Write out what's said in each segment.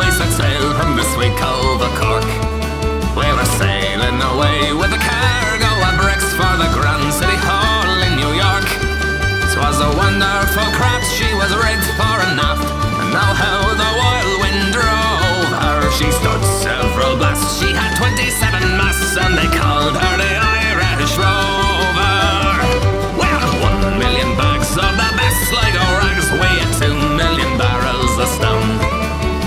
we set sail from the sweet cove of Cork. We were sailing away with a cargo of bricks for the Grand City Hall in New York. 'Twas a wonderful craft, she was rigged fore and aft, and now how the wild wind drove her. She stood several blasts, she had 27 masts, and they called her the Irish Rover. We had 1 million bags of the best Sligo rags, we had 2 million barrels of stone.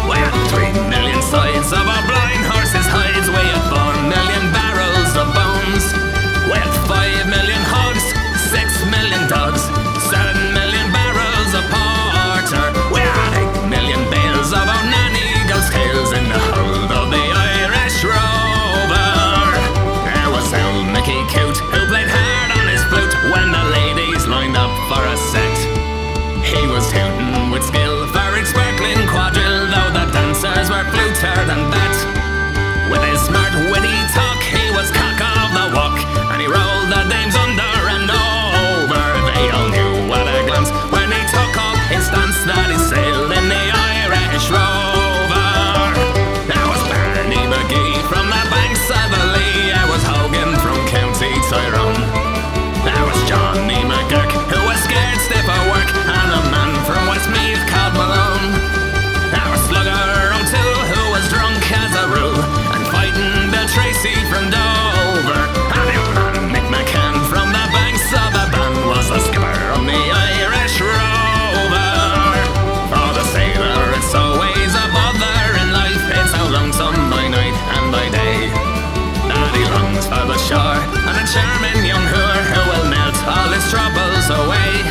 We had 3 million sides of our blind horses' hides, we had 4 million barrels of bones. We had 5 million hogs, 6 million dogs, 7 million barrels of porter. We had 8 million bales of our nanny goat's tails in the hold of the Irish Rover. There was old Mickey Coote, who played hard on his flute when the ladies lined up for a set. He was tooting with skill for each sparkling quadrille, though the dancers were flutered and bet. With his smart witty talk, he was cock of the walk, and he rolled the dames under and over. They all knew at a glance when he took up his stance that he sailed in the Irish Rover. There was Barney McGee from the banks of the Lee, there was Hogan from County Tyrone. There was Johnny McGurk, who was scared stiff of work, and a man from Westmeath called Malone. There was Slugger O'Toole, who was drunk as a rule, and fighting Bill Tracy from Dover. And the old man Nick McCann from the banks of the Bann was the skipper on the Irish Rover. For the sailor, it's always a bother in life, it's so lonesome by night and by day, that he longs for the shore and a charming young whore who will melt all his troubles away.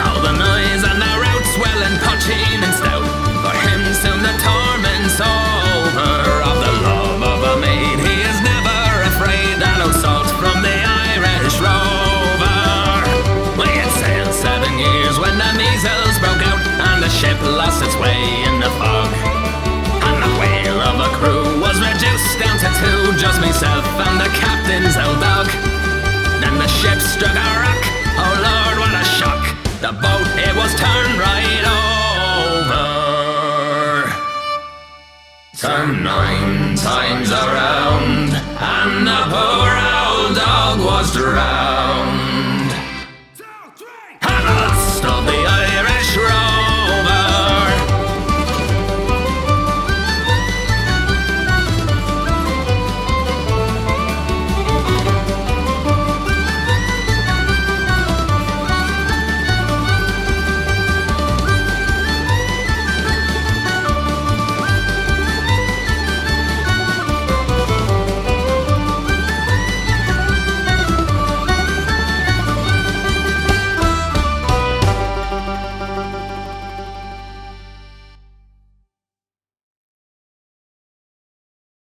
All the noise and the rout, swelling, punching and stout, for him soon the torment's over. Of the love of a maid he is never afraid, and no salt from the Irish Rover. We had sailed 7 years when the measles broke out, and the ship lost its way in the fog, and the whale of a crew was reduced down to 2, just myself and the captain's old dog. Then the ship struck a rock, oh Lord, what a shock! The boat, it was turned right over. Turned 9 times around, and the poor